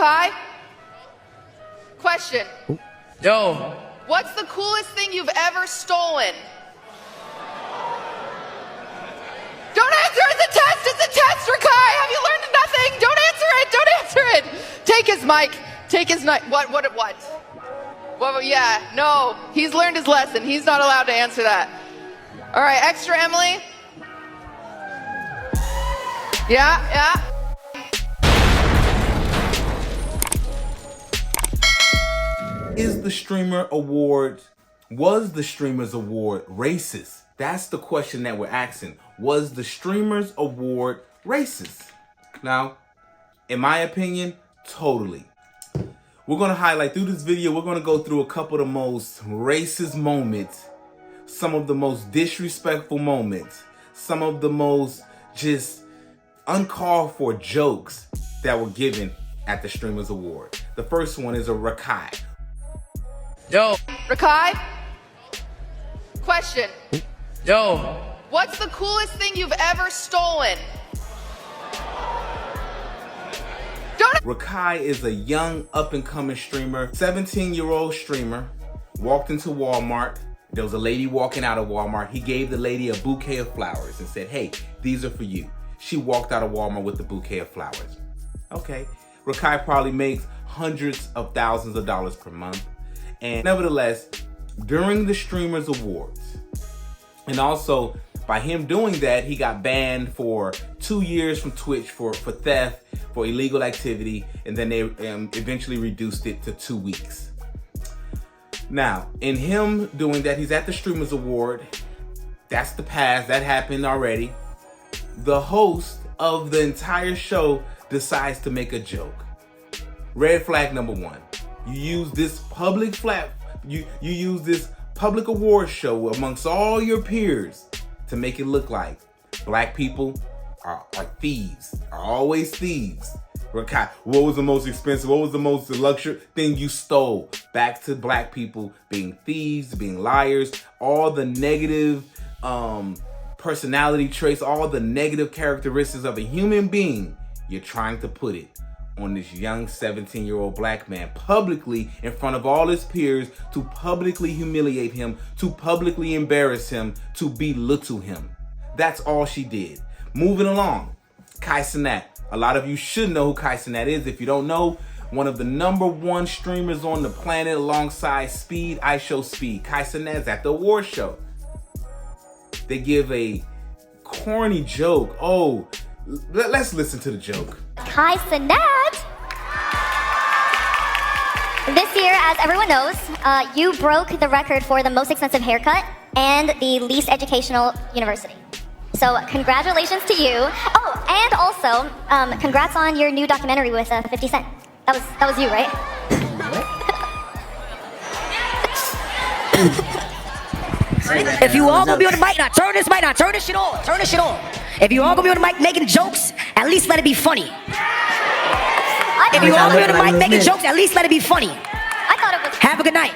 Rakai? Question. Yo. What's the coolest thing you've ever stolen? Don't answer it, it's a test, it's a test, Rakai! Have you learned nothing? Don't answer it, don't answer it! Take his mic, take his mic. What? Yeah, no, he's learned his lesson. He's not allowed to answer that. All right, extra Emily. Yeah. Was the Streamers Award racist? That's the question that we're asking. Was the Streamers Award racist? Now, in my opinion, totally. We're going to highlight through this video, we're going to go through a couple of the most racist moments, some of the most disrespectful moments, some of the most just uncalled for jokes that were given at the Streamers Award. The first one is a Rakai. Yo. Rakai? Question. Yo. What's the coolest thing you've ever stolen? Rakai is a young up-and-coming streamer, 17-year-old streamer, walked into Walmart. There was a lady walking out of Walmart. He gave the lady a bouquet of flowers and said, hey, these are for you. She walked out of Walmart with the bouquet of flowers. Okay, Rakai probably makes hundreds of thousands of dollars per month. And nevertheless, during the Streamers Awards, and also by him doing that, he got banned for 2 years from Twitch for theft, for illegal activity, and then they eventually reduced it to 2 weeks. Now, in him doing that, he's at the Streamers Award. That's the past, that happened already. The host of the entire show decides to make a joke. Red flag number one. You use this public you use this public award show amongst all your peers to make it look like black people are thieves, are always thieves. Rakai, what was the most expensive, what was the most luxury thing you stole? Back to black people being thieves, being liars, all the negative personality traits, all the negative characteristics of a human being. You're trying to put it on this young 17-year-old black man publicly in front of all his peers to publicly humiliate him, to publicly embarrass him, to belittle him. That's all she did. Moving along, Kai Cenat. A lot of you should know who Kai Cenat is. If you don't know, one of the #1 streamers on the planet alongside Speed, I Show Speed. Kai Cenat's at the award show. They give a corny joke. Oh, let's listen to the joke. Kai Cenat. This year, as everyone knows, you broke the record for the most expensive haircut and the least educational university. So congratulations to you. Oh, and also, congrats on your new documentary with 50 Cent. That was you, right? If you all gonna be on the mic, now turn this shit on, If you all gonna be on the mic making jokes, at least let it be funny. If you all gonna be on the mic making jokes, at least let it be funny. I thought it was... Have a good night.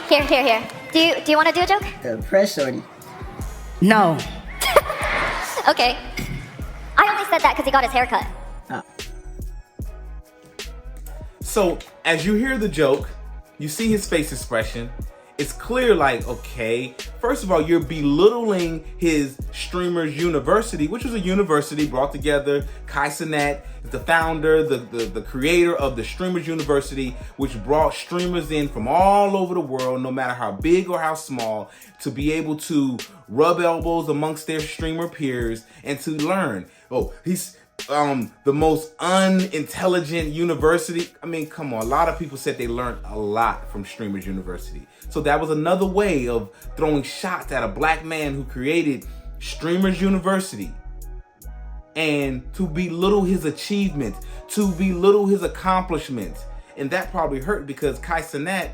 Here. Do you want to do a joke? Press shorty. No. Okay. I only said that because he got his haircut. So, as you hear the joke, you see his face expression. It's clear like, okay, first of all, you're belittling his Streamers University, which was a university brought together. Kai Cenat is the founder, the creator of the Streamers University, which brought streamers in from all over the world, no matter how big or how small, to be able to rub elbows amongst their streamer peers and to learn. Oh, he's the most unintelligent university. I mean, come on. A lot of people said they learned a lot from Streamers University. So that was another way of throwing shots at a black man who created Streamers University. And to belittle his achievements, to belittle his accomplishments. And that probably hurt because Kai Cenat,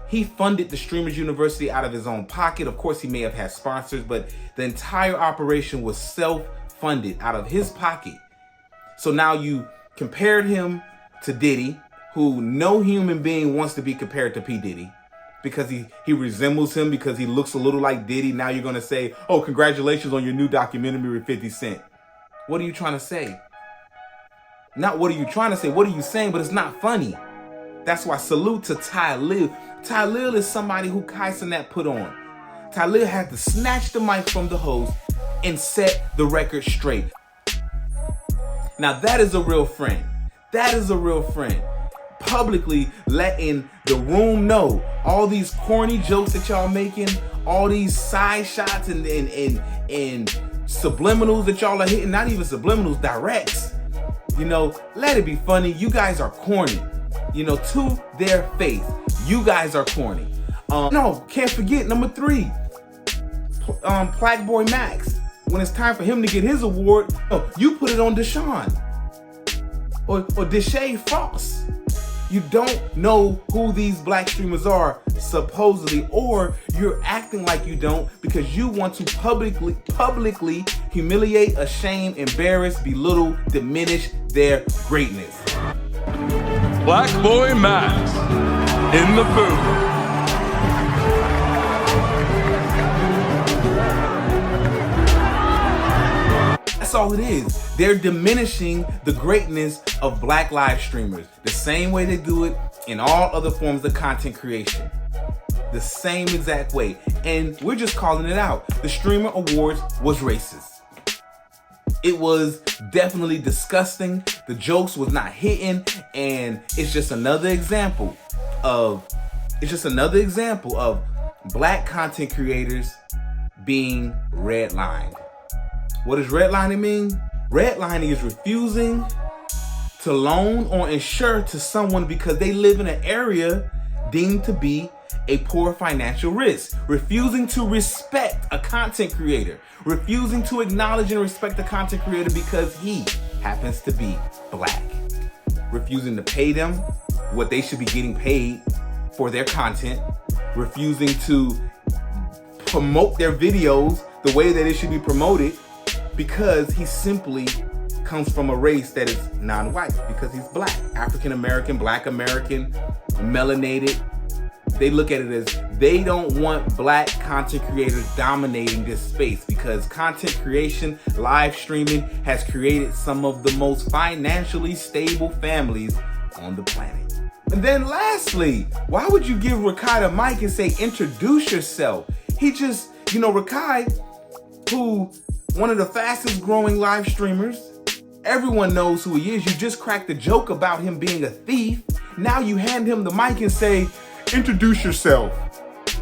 he funded the Streamers University out of his own pocket. Of course, he may have had sponsors, but the entire operation was self-funded out of his pocket. So now you compared him to Diddy, who no human being wants to be compared to P. Diddy because he resembles him, because he looks a little like Diddy. Now you're going to say, oh, congratulations on your new documentary with 50 Cent. What are you trying to say? Not what are you trying to say, what are you saying, but it's not funny. That's why salute to Tylil. Tylil is somebody who Kai Cenat put on. Tylil had to snatch the mic from the host and set the record straight. Now that is a real friend. That is a real friend. Publicly letting the room know all these corny jokes that y'all making, all these side shots and subliminals that y'all are hitting, not even subliminals, directs. You know, let it be funny. You guys are corny. You know, to their face, you guys are corny. No, can't forget number 3, Plaque Boy Max. When it's time for him to get his award, you put it on Deshaun or Deshae Frost. You don't know who these black streamers are, supposedly, or you're acting like you don't because you want to publicly humiliate, shame, embarrass, belittle, diminish their greatness. Black Boy Max in the booth. That's all it is. They're diminishing the greatness of black live streamers the same way they do it in all other forms of content creation. The same exact way. And we're just calling it out. The Streamer Awards was racist. It was definitely disgusting. The jokes was not hitting, and it's just another example of black content creators being redlined. What does redlining mean? Redlining is refusing to loan or insure to someone because they live in an area deemed to be a poor financial risk. Refusing to respect a content creator. Refusing to acknowledge and respect the content creator because he happens to be black. Refusing to pay them what they should be getting paid for their content. Refusing to promote their videos the way that it should be promoted because he simply comes from a race that is non-white, because he's black, African American, black American, melanated. They look at it as they don't want black content creators dominating this space because content creation, live streaming has created some of the most financially stable families on the planet. And then lastly, why would you give Rakai the mic and say, introduce yourself? He just, Rakai, who one of the fastest growing live streamers, everyone knows who he is. You just cracked a joke about him being a thief. Now you hand him the mic and say, introduce yourself.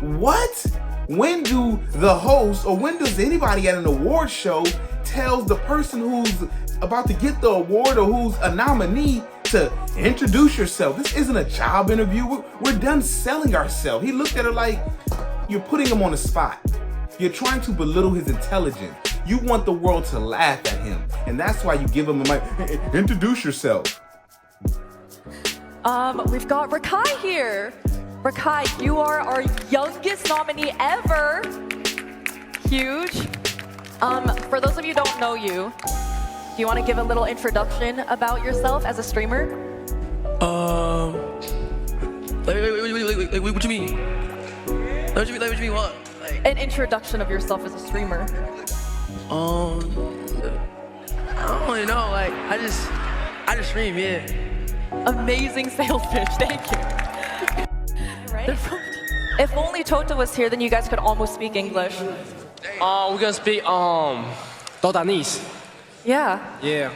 What? When do the host or when does anybody at an award show tells the person who's about to get the award or who's a nominee to introduce yourself? This isn't a job interview. We're done selling ourselves. He looked at her like, you're putting him on the spot. You're trying to belittle his intelligence. You want the world to laugh at him. And that's why you give him a mic. Introduce yourself. We've got Rakai here. Rakai, you are our youngest nominee ever. Huge. For those of you who don't know you, do you want to give a little introduction about yourself as a streamer? Wait, what you mean? What you mean what? An introduction of yourself as a streamer. I don't really know, I just stream, yeah. Amazing sales pitch, thank you. Right? If only Toto was here, then you guys could almost speak English. We're gonna speak, Todanese. Yeah. Yeah.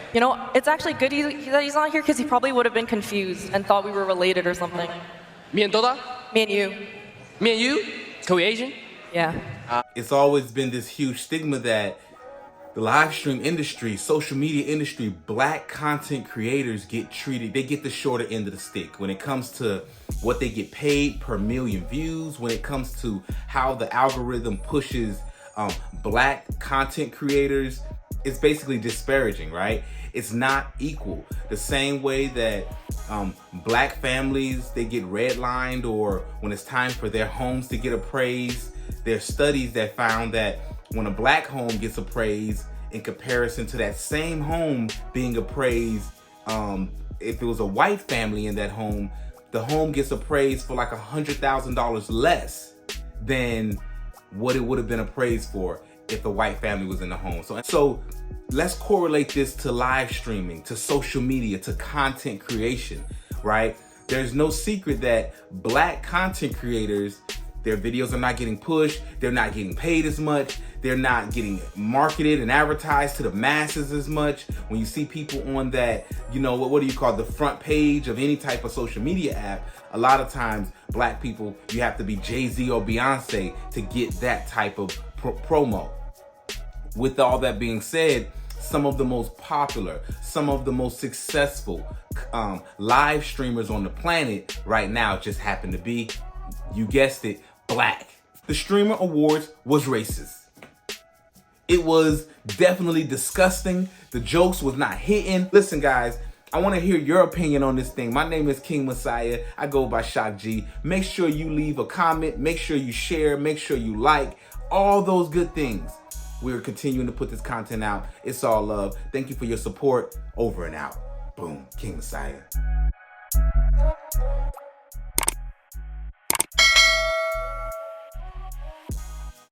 It's actually good that he's not here because he probably would have been confused and thought we were related or something. Me and Toda? Me and you. Me and you? Cause we Asian? Yeah. It's always been this huge stigma that the live stream industry, social media industry, black content creators get treated, they get the shorter end of the stick when it comes to what they get paid per million views, when it comes to how the algorithm pushes black content creators. It's basically disparaging, right? It's not equal. The same way that black families, they get redlined, or when it's time for their homes to get appraised. There's studies that found that when a black home gets appraised in comparison to that same home being appraised, if it was a white family in that home, the home gets appraised for like $100,000 less than what it would have been appraised for if the white family was in the home. So let's correlate this to live streaming, to social media, to content creation, right? There's no secret that black content creators, their videos are not getting pushed, they're not getting paid as much, they're not getting marketed and advertised to the masses as much. When you see people on that, you know, what do you call the front page of any type of social media app, a lot of times black people, you have to be Jay-Z or Beyonce to get that type of promo. With all that being said, some of the most popular, some of the most successful live streamers on the planet right now just happen to be, you guessed it, black. The Streamer Awards was racist. It was definitely disgusting. The jokes was not hitting. Listen, guys, I want to hear your opinion on this thing. My name is King Messiah. I go by Shock G. Make sure you leave a comment. Make sure you share. Make sure you like. All those good things. We're continuing to put this content out. It's all love. Thank you for your support. Over and out. Boom. King Messiah.